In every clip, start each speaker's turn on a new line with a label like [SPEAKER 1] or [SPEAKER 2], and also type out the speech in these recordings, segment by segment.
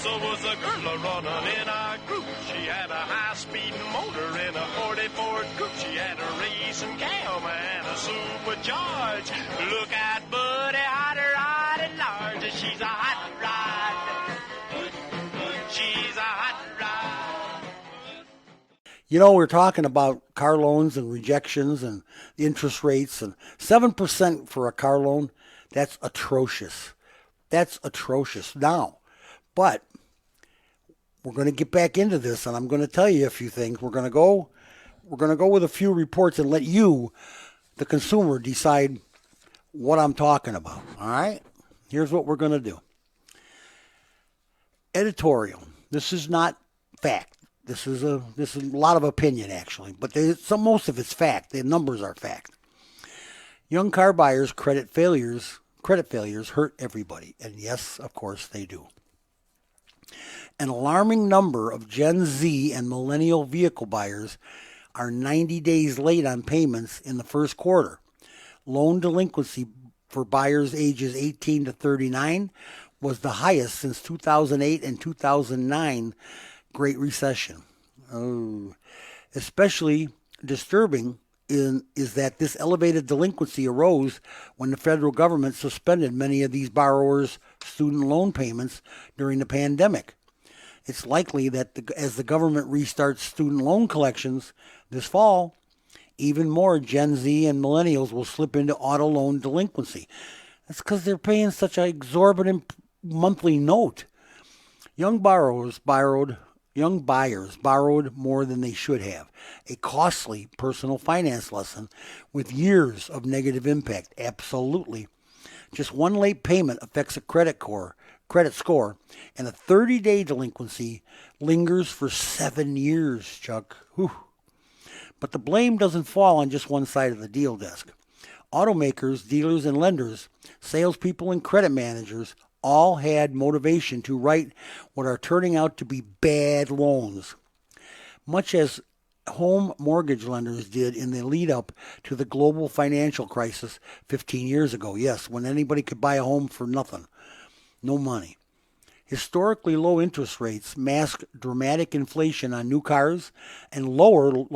[SPEAKER 1] Was a girl running in our group. She had a high-speed motor in a 40 Ford Coupe. She had a racing cam and a supercharged. Look out, buddy, hot rod and large. She's a hot rod. She's a hot rod.
[SPEAKER 2] You know, we're talking about car loans and rejections and interest rates, and 7% for a car loan. That's atrocious. That's atrocious now. But we're going to get back into this, and I'm going to tell you a few things. We're going to go with a few reports and let you, the consumer, decide what I'm talking about. All right? Here's what we're going to do. Editorial. This is not fact. This is a lot of opinion, actually, but most of it's fact. The numbers are fact. Young car buyers' credit failures hurt everybody, and yes, of course they do. An alarming number of Gen Z and millennial vehicle buyers are 90 days late on payments in the first quarter. Loan delinquency for buyers ages 18 to 39 was the highest since 2008 and 2009 Great Recession. Oh, especially disturbing is that this elevated delinquency arose when the federal government suspended many of these borrowers' student loan payments during the pandemic. It's likely that as the government restarts student loan collections this fall, even more Gen Z and millennials will slip into auto loan delinquency. That's because they're paying such an exorbitant monthly note. Young buyers borrowed more than they should have. A costly personal finance lesson with years of negative impact. Absolutely. Just one late payment affects a credit score, and a 30-day delinquency lingers for 7 years, Chuck. Whew. But the blame doesn't fall on just one side of the deal desk. Automakers, dealers, and lenders, salespeople, and credit managers all had motivation to write what are turning out to be bad loans, much as home mortgage lenders did in the lead up to the global financial crisis 15 years ago. Yes, when anybody could buy a home for nothing, no money. Historically low interest rates mask dramatic inflation on new cars, and longer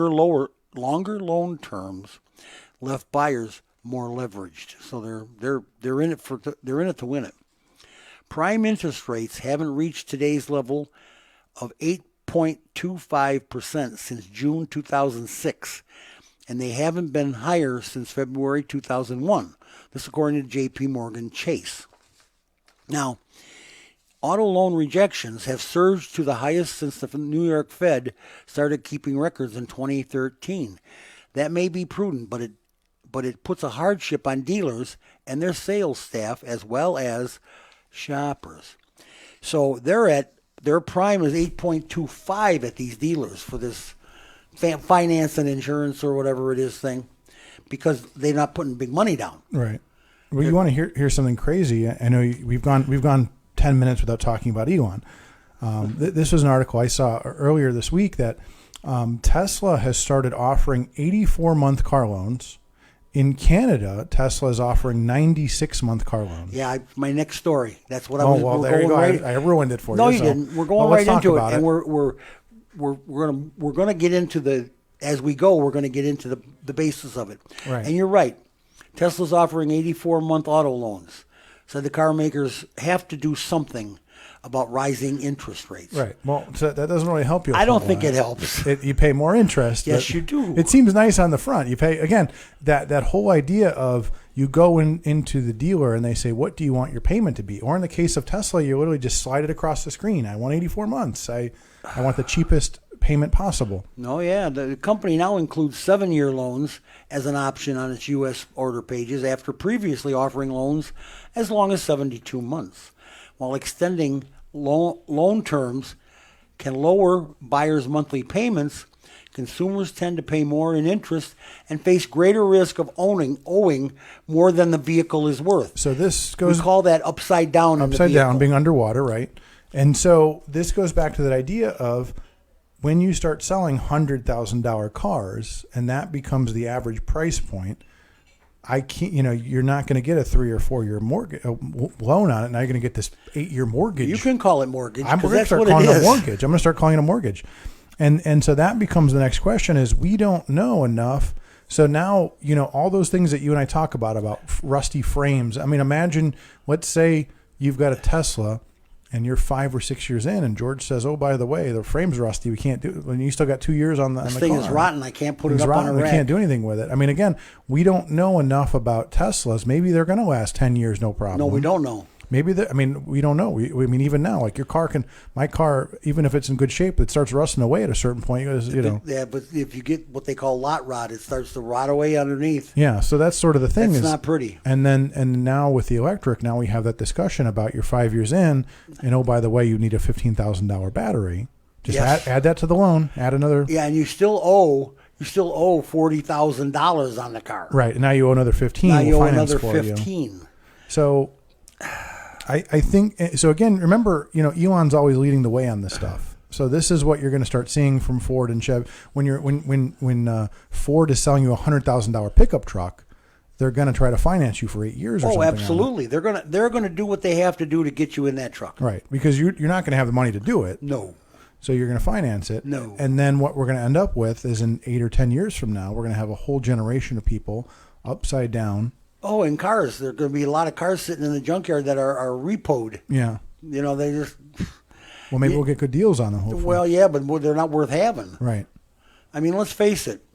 [SPEAKER 2] loan terms left buyers more leveraged. So they're in it to win it. Prime interest rates haven't reached today's level of 8.25% since June 2006, and they haven't been higher since February 2001. This according to J.P. Morgan Chase. Now, auto loan rejections have surged to the highest since the New York Fed started keeping records in 2013. That may be prudent, but it puts a hardship on dealers and their sales staff as well as shoppers. So their prime is 8.25 at these dealers for this finance and insurance or whatever it is thing, because they're not putting big money down.
[SPEAKER 3] Right. Well, you want to hear something crazy? I know we've gone 10 minutes without talking about Elon. This was an article I saw earlier this week that Tesla has started offering 84-month car loans. In Canada, Tesla is offering 96-month car loans.
[SPEAKER 2] Yeah, my next story. That's what I was.
[SPEAKER 3] Oh well, there you go. I ruined it for you.
[SPEAKER 2] No, you didn't. We're going right into it, and we're going to get into as we go. We're going to get into the basis of it.
[SPEAKER 3] Right.
[SPEAKER 2] And you're right. Tesla's offering 84-month auto loans, so the car makers have to do something about rising interest rates.
[SPEAKER 3] Right. Well, so that doesn't really help you.
[SPEAKER 2] I don't think it helps.
[SPEAKER 3] You pay more interest.
[SPEAKER 2] Yes, you do.
[SPEAKER 3] It seems nice on the front. You pay, again, that whole idea of you go into the dealer and they say, what do you want your payment to be? Or in the case of Tesla, you literally just slide it across the screen. I want 84 months. I want the cheapest payment possible.
[SPEAKER 2] No, yeah. The company now includes 7-year loans as an option on its U.S. order pages after previously offering loans as long as 72 months. While extending loan terms can lower buyers' monthly payments, consumers tend to pay more in interest and face greater risk of owing more than the vehicle is worth.
[SPEAKER 3] So this goes...
[SPEAKER 2] We call that upside down.
[SPEAKER 3] Upside down, being underwater, right? And so this goes back to that idea of when you start selling $100,000 cars and that becomes the average price point, I can't, you're not going to get a 3 or 4 year mortgage loan on it. Now you're going to get this 8-year mortgage.
[SPEAKER 2] You can call it mortgage.
[SPEAKER 3] I'm going to start calling it a mortgage. I'm going to start calling it a mortgage. And so that becomes the next question is we don't know enough. So now, all those things that you and I talk about rusty frames. I mean, imagine, let's say you've got a Tesla and you're 5 or 6 years in, and George says, "Oh, by the way, the frame's rusty. We can't do it." When you still got 2 years on the
[SPEAKER 2] this
[SPEAKER 3] car.
[SPEAKER 2] thing is rotten. I can't put it up on a rack.
[SPEAKER 3] We can't do anything with it. I mean, again, we don't know enough about Teslas. Maybe they're going to last 10 years, no problem.
[SPEAKER 2] No, we don't know.
[SPEAKER 3] Maybe we don't know. I mean, even now, like my car, even if it's in good shape, it starts rusting away at a certain point.
[SPEAKER 2] Yeah, but if you get what they call lot rot, it starts to rot away underneath.
[SPEAKER 3] Yeah, so that's sort of the thing.
[SPEAKER 2] It's not pretty.
[SPEAKER 3] And now with the electric, now we have that discussion about you're 5 years in, and oh, by the way, you need a $15,000 battery. Just add that to the loan. Add another.
[SPEAKER 2] Yeah, and you still owe $40,000 on the car.
[SPEAKER 3] Right, and now you owe another 15.
[SPEAKER 2] Now you owe another 15.
[SPEAKER 3] So. I think so. Again, remember, Elon's always leading the way on this stuff. So this is what you're going to start seeing from Ford and Chevy when Ford is selling you $100,000 pickup truck. They're going to try to finance you for 8 years. Or something.
[SPEAKER 2] Absolutely. They're going to do what they have to do to get you in that truck.
[SPEAKER 3] Right, because you're not going to have the money to do it.
[SPEAKER 2] No.
[SPEAKER 3] So you're going to finance it.
[SPEAKER 2] No.
[SPEAKER 3] And then what we're going to end up with is in 8 or 10 years from now, we're going to have a whole generation of people upside down.
[SPEAKER 2] Oh, in cars. There are going to be a lot of cars sitting in the junkyard that are repoed.
[SPEAKER 3] Yeah.
[SPEAKER 2] They just...
[SPEAKER 3] Well, maybe we'll get good deals on them, hopefully.
[SPEAKER 2] Well, yeah, but they're not worth having.
[SPEAKER 3] Right.
[SPEAKER 2] I mean, let's face it.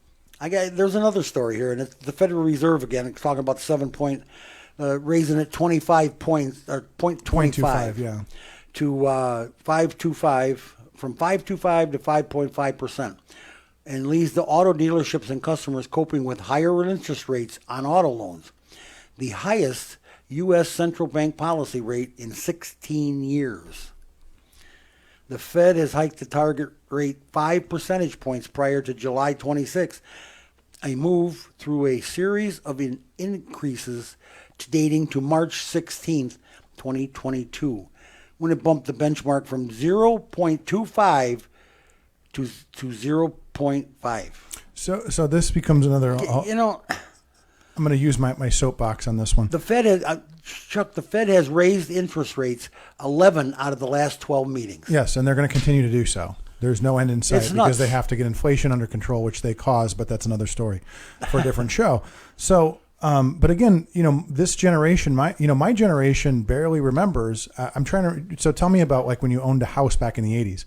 [SPEAKER 2] There's another story here, and it's the Federal Reserve again. It's talking about raising it 25 points, or 0.25
[SPEAKER 3] yeah.
[SPEAKER 2] to 5.25, from 5.25 to 5.5%. And leaves the auto dealerships and customers coping with higher interest rates on auto loans. The highest U.S. central bank policy rate in 16 years. The Fed has hiked the target rate 5 percentage points prior to July 26, a move through a series of increases dating to March 16th, 2022, when it bumped the benchmark from 0.25 to 0.5.
[SPEAKER 3] So this becomes another... I'm going to use my soapbox on this one.
[SPEAKER 2] The Fed has raised interest rates 11 out of the last 12 meetings.
[SPEAKER 3] Yes, and they're going to continue to do so. There's no end in sight
[SPEAKER 2] It's
[SPEAKER 3] because
[SPEAKER 2] nuts.
[SPEAKER 3] they have to get inflation under control, which they cause, but that's another story for a different show. So, but again, this generation, my generation barely remembers. So tell me about like when you owned a house back in the 80s.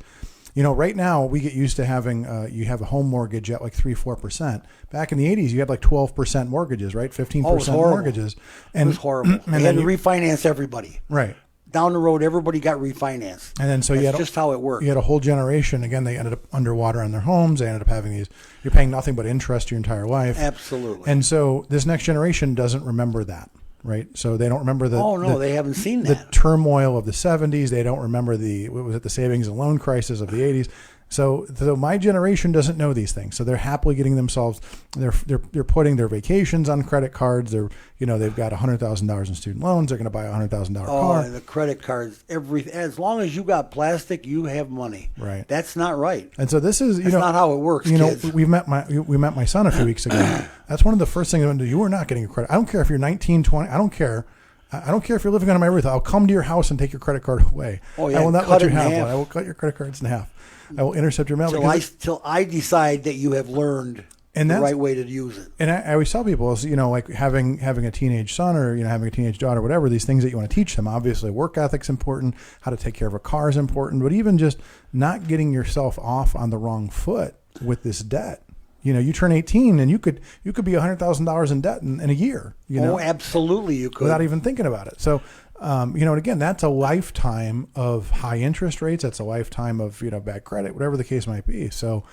[SPEAKER 3] Right now we get used to having, you have a home mortgage at like 3-4%. Back in the 80s, you had like 12% mortgages, right? 15% mortgages.
[SPEAKER 2] And it was horrible. They had to refinance everybody.
[SPEAKER 3] Right.
[SPEAKER 2] Down the road, everybody got refinanced.
[SPEAKER 3] And then
[SPEAKER 2] That's just how it worked.
[SPEAKER 3] You had a whole generation. Again, they ended up underwater on their homes. They ended up having you're paying nothing but interest your entire life.
[SPEAKER 2] Absolutely.
[SPEAKER 3] And so this next generation doesn't remember that. Right, so they don't remember
[SPEAKER 2] they haven't seen
[SPEAKER 3] the
[SPEAKER 2] that.
[SPEAKER 3] turmoil of the 70s. They don't remember the savings and loan crisis of the 80s. So my generation doesn't know these things. So they're happily getting themselves. They're putting their vacations on credit cards. They've got $100,000 in student loans. They're going to buy a $100,000 car.
[SPEAKER 2] Oh, the credit cards. As long as you got plastic, you have money.
[SPEAKER 3] Right.
[SPEAKER 2] That's not right.
[SPEAKER 3] And so this is
[SPEAKER 2] That's not how it works. Kids.
[SPEAKER 3] We met my son a few weeks ago. That's one of the first things I do. You are not getting a credit. I don't care if you're 19, 20. I don't care. I don't care if you're living under my roof. I'll come to your house and take your credit card away.
[SPEAKER 2] Oh, yeah,
[SPEAKER 3] I will not let you have one. I will cut your credit cards in half. I will intercept your mail.
[SPEAKER 2] Till I decide that you have learned the right way to use it.
[SPEAKER 3] And I always tell people, like having a teenage son or having a teenage daughter, whatever, these things that you want to teach them. Obviously, work ethic's important. How to take care of a car is important. But even just not getting yourself off on the wrong foot with this debt. You turn 18 and you could be $100,000 in debt in a year.
[SPEAKER 2] Oh, absolutely, you could,
[SPEAKER 3] without even thinking about it. So. And again, that's a lifetime of high interest rates. That's a lifetime of, bad credit, whatever the case might be. So,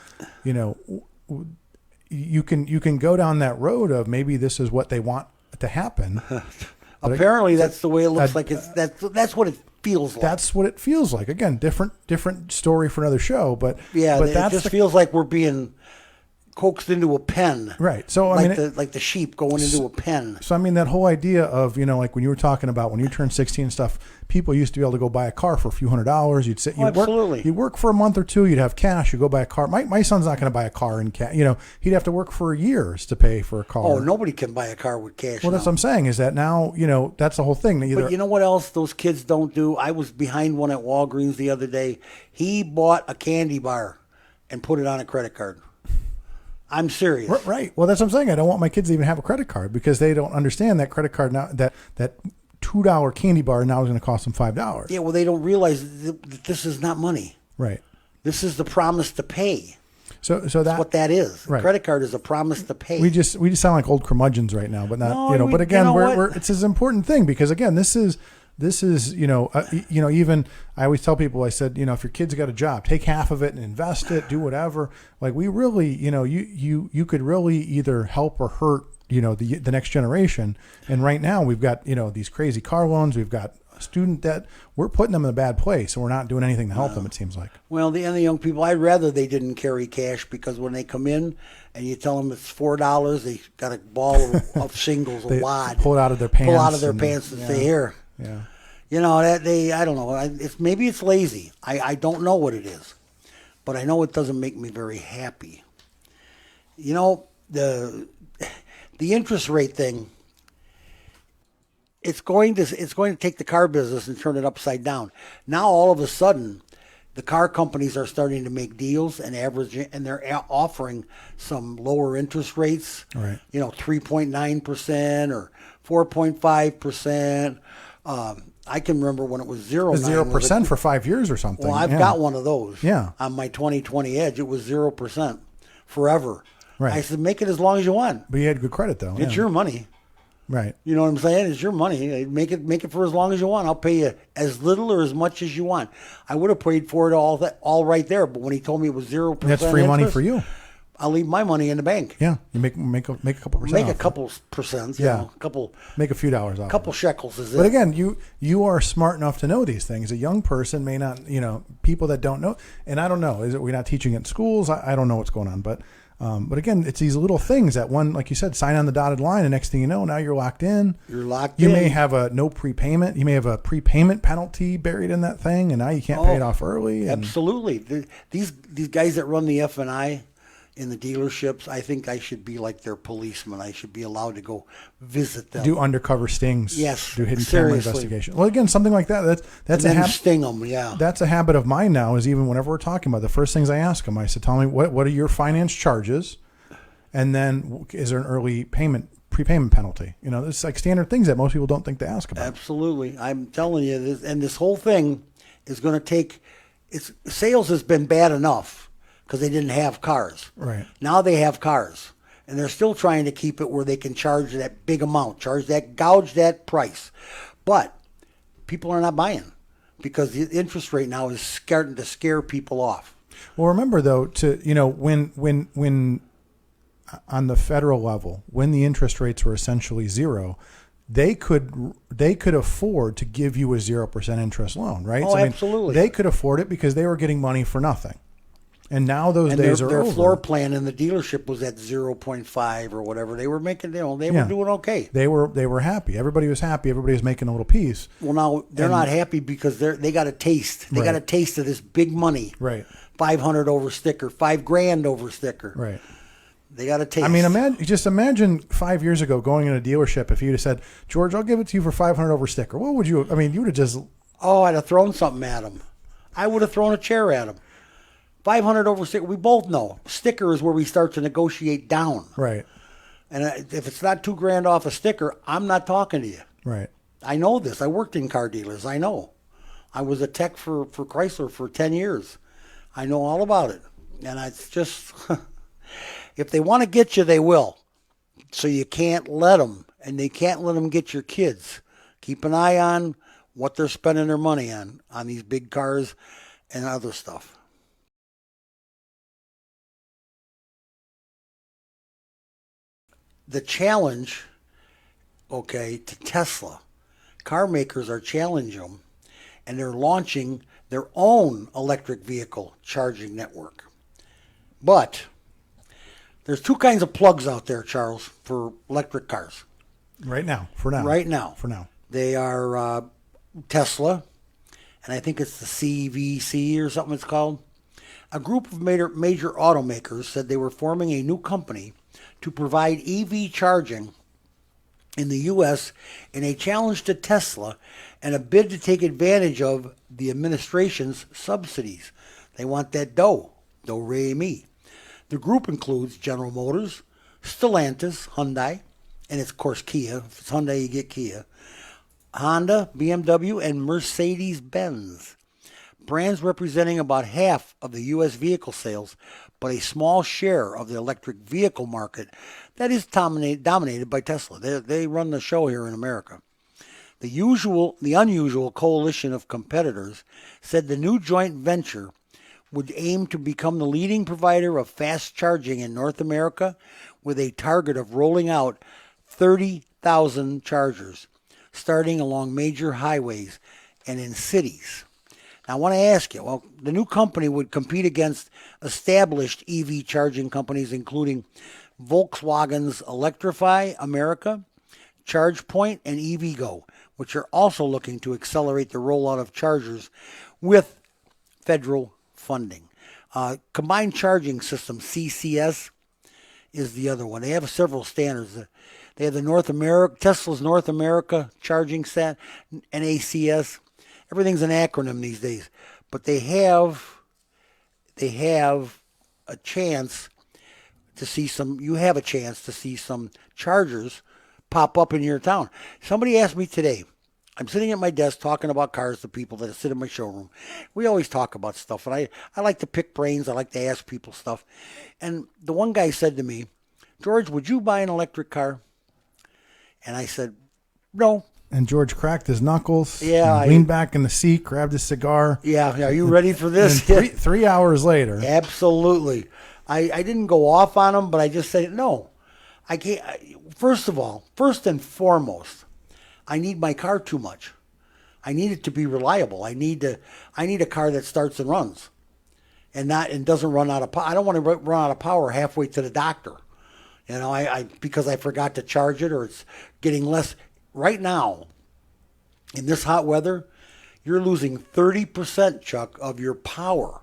[SPEAKER 3] you can go down that road of maybe this is what they want to happen.
[SPEAKER 2] Apparently that's the way it looks like. That's what it feels like.
[SPEAKER 3] That's what it feels like. Again, different story for another show, but
[SPEAKER 2] yeah,
[SPEAKER 3] but
[SPEAKER 2] it just feels like we're being coaxed into a pen.
[SPEAKER 3] Right. So I mean,
[SPEAKER 2] like the sheep going into a pen.
[SPEAKER 3] So I mean, that whole idea of, like when you were talking about when you turned 16 and stuff, people used to be able to go buy a car for a few $100s. You'd sit,
[SPEAKER 2] absolutely.
[SPEAKER 3] You work for a month or two, you'd have cash, you go buy a car. My son's not going to buy a car in cash. He'd have to work for years to pay for a car.
[SPEAKER 2] Oh, nobody can buy a car with cash.
[SPEAKER 3] Well, that's what I'm saying. Is that now? That's the whole thing.
[SPEAKER 2] But you know what else those kids don't do? I was behind one at Walgreens the other day. He bought a candy bar and put it on a credit card. I'm serious.
[SPEAKER 3] Right. Well, that's what I'm saying. I don't want my kids to even have a credit card because they don't understand that credit card now, that $2 candy bar now is going to cost them $5.
[SPEAKER 2] Yeah, well, they don't realize that this is not money.
[SPEAKER 3] Right.
[SPEAKER 2] This is the promise to pay.
[SPEAKER 3] So
[SPEAKER 2] that's what that is.
[SPEAKER 3] Right.
[SPEAKER 2] A credit card is a promise to pay.
[SPEAKER 3] We just sound like old curmudgeons right now, but not,
[SPEAKER 2] No,
[SPEAKER 3] but again,
[SPEAKER 2] we're
[SPEAKER 3] it's an important thing because again, this is, even I always tell people, I said, if your kid's got a job, take half of it and invest it, do whatever. Like we really, you could really either help or hurt, the next generation. And right now we've got, these crazy car loans, we've got student debt. We're putting them in a bad place and we're not doing anything to help them, it seems like.
[SPEAKER 2] Well, the young people, I'd rather they didn't carry cash because when they come in and you tell them it's $4, they got a ball of shingles, a wad.
[SPEAKER 3] Pull it out of their pants.
[SPEAKER 2] Pull out of their pants and say, here.
[SPEAKER 3] Yeah.
[SPEAKER 2] I don't know. Maybe it's lazy. I don't know what it is, but I know it doesn't make me very happy. The interest rate thing. It's going to take the car business and turn it upside down. Now all of a sudden, the car companies are starting to make deals and they're offering some lower interest rates.
[SPEAKER 3] Right.
[SPEAKER 2] 3.9% or 4.5%. I can remember when it was
[SPEAKER 3] 0% for 5 years or something.
[SPEAKER 2] Well, I've got one of those.
[SPEAKER 3] Yeah.
[SPEAKER 2] On my 2020 Edge, it was 0% forever.
[SPEAKER 3] Right.
[SPEAKER 2] I said, make it as long as you want.
[SPEAKER 3] But you had good credit though.
[SPEAKER 2] It's your money.
[SPEAKER 3] Right.
[SPEAKER 2] You know what I'm saying? It's your money. Make it for as long as you want. I'll pay you as little or as much as you want. I would have paid for it all right there, but when he told me it was 0%,
[SPEAKER 3] that's free money for you.
[SPEAKER 2] I'll leave my money in the bank.
[SPEAKER 3] Yeah, you make a couple percent.
[SPEAKER 2] Make
[SPEAKER 3] off
[SPEAKER 2] a couple percent.
[SPEAKER 3] Make a few dollars off.
[SPEAKER 2] A couple shekels is it.
[SPEAKER 3] But again, you are smart enough to know these things. A young person may not. People that don't know, and I don't know. We're not teaching it in schools? I don't know what's going on, but again, it's these little things that one, like you said, sign on the dotted line, and next thing you know, now you're locked in. You may have a no prepayment. You may have a prepayment penalty buried in that thing, and now you can't pay it off early.
[SPEAKER 2] Absolutely. These guys that run the F&I in the dealerships, I think I should be like their policeman. I should be allowed to go visit them.
[SPEAKER 3] Do undercover stings.
[SPEAKER 2] Yes.
[SPEAKER 3] Do hidden camera investigation. Well, again, something like that. That's
[SPEAKER 2] a habit. Sting them, yeah.
[SPEAKER 3] That's a habit of mine now. Is even whenever we're talking about the first things I ask them, I said, "Tell me what are your finance charges, and then is there an early prepayment penalty?" It's like standard things that most people don't think to ask about.
[SPEAKER 2] Absolutely, I'm telling you this, and this whole thing is going to take. Sales has been bad enough. Because they didn't have cars.
[SPEAKER 3] Right.
[SPEAKER 2] Now they have cars. And they're still trying to keep it where they can charge that big amount, gouge that price. But people are not buying because the interest rate now is starting to scare people off.
[SPEAKER 3] Well, remember though, when on the federal level, when the interest rates were essentially zero, they could afford to give you a 0% interest loan, right?
[SPEAKER 2] Oh, absolutely.
[SPEAKER 3] They could afford it because they were getting money for nothing. And now those days are over.
[SPEAKER 2] Their floor plan in the dealership was at 0.5 or whatever. They were making, they were doing okay.
[SPEAKER 3] They were happy. Everybody was happy. Everybody was making a little piece.
[SPEAKER 2] Well, now they're not happy because they got a taste. They got a taste of this big money.
[SPEAKER 3] Right.
[SPEAKER 2] 500 over sticker, $5,000 over sticker.
[SPEAKER 3] Right.
[SPEAKER 2] They got a taste.
[SPEAKER 3] I mean, imagine 5 years ago going in a dealership. If you'd have said, "George, I'll give it to you for 500 over sticker," what would you? I mean, you would have just.
[SPEAKER 2] Oh, I'd have thrown something at him. I would have thrown a chair at him. 500 over sticker. We both know sticker is where we start to negotiate down.
[SPEAKER 3] Right.
[SPEAKER 2] And if it's not $2,000 off a sticker, I'm not talking to you.
[SPEAKER 3] Right.
[SPEAKER 2] I know this. I worked in car dealers. I know. I was a tech for Chrysler for 10 years. I know all about it. And it's just, if they want to get you, they will. So you can't let them. And they can't let them get your kids. Keep an eye on what they're spending their money on these big cars and other stuff. The challenge, to Tesla, car makers are challenging them, and they're launching their own electric vehicle charging network. But There's two kinds of plugs out there, Charles, for electric cars.
[SPEAKER 3] Right now, for now. For now.
[SPEAKER 2] They are Tesla, and I think it's the CVC or something it's called. A group of major automakers said they were forming a new company to provide EV charging in the U.S. in a challenge to Tesla and a bid to take advantage of the administration's subsidies. They want that dough, do-re-mi. The group includes General Motors, Stellantis, Hyundai, and it's, of course, Kia. If it's Hyundai, you get Kia. Honda, BMW, and Mercedes-Benz. Brands representing about half of the U.S. vehicle sales, but a small share of the electric vehicle market that is dominated by Tesla. They run the show here in America. The unusual coalition of competitors said the new joint venture would aim to become the leading provider of fast charging in North America with a target of rolling out 30,000 chargers, starting along major highways and in cities. Now, I want to ask you, well, the new company would compete against established EV charging companies, including Volkswagen's Electrify America, ChargePoint, and EVgo, which are also looking to accelerate the rollout of chargers with federal funding. Combined Charging System, CCS, is the other one. They have several standards. They have the Tesla's North America Charging Set, NACS. Everything's an acronym these days, but they have a chance to see some. You have a chance to see some chargers pop up in your town. Somebody asked me today. I'm sitting at my desk talking about cars to people that sit in my showroom. We always talk about stuff, and I like to pick brains. I like to ask people stuff. And the one guy said to me, "George, would you buy an electric car?" And I said, "No."
[SPEAKER 3] And George cracked his knuckles.
[SPEAKER 2] Yeah,
[SPEAKER 3] leaned back in the seat, grabbed his cigar.
[SPEAKER 2] Yeah, are you ready for this?
[SPEAKER 3] Three hours later.
[SPEAKER 2] Absolutely. I didn't go off on him, but I just said, no. I can't. First and foremost, I need my car too much. I need it to be reliable. I need a car that starts and runs, and doesn't run out of power. I don't want to run out of power halfway to the doctor. You know, because I forgot to charge it, or it's getting less. Right now, in this hot weather, you're losing 30%, Chuck, of your power.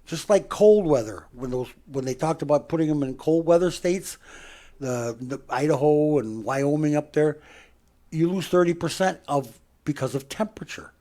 [SPEAKER 2] Just like cold weather, when they talked about putting them in cold weather states, the Idaho and Wyoming up there, you lose 30% because of temperature.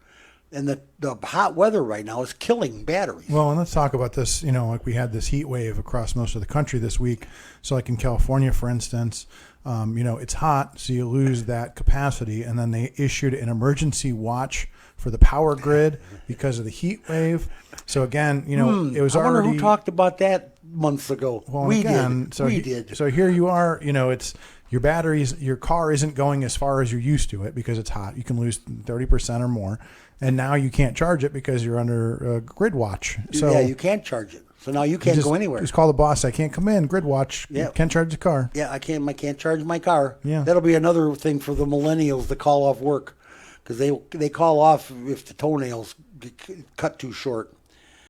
[SPEAKER 2] And the hot weather right now is killing batteries.
[SPEAKER 3] Well, and let's talk about this. You know, like we had this heat wave across most of the country this week. So like in California, for instance, it's hot, so you lose that capacity. And then they issued an emergency watch for the power grid because of the heat wave. So again, it was already. I
[SPEAKER 2] wonder who talked about that months ago.
[SPEAKER 3] Well,
[SPEAKER 2] we
[SPEAKER 3] did.
[SPEAKER 2] We did.
[SPEAKER 3] So here you are. It's your batteries. Your car isn't going as far as you're used to it because it's hot. You can lose 30% or more. And now you can't charge it because you're under grid watch. So
[SPEAKER 2] yeah, you can't charge it. So now you can't go anywhere.
[SPEAKER 3] Just call the boss. I can't come in. Grid watch.
[SPEAKER 2] Yeah.
[SPEAKER 3] Can't charge the car.
[SPEAKER 2] Yeah, I can't charge my car.
[SPEAKER 3] Yeah.
[SPEAKER 2] That'll be another thing for the millennials to call off work, because they call off if the toenails get cut too short.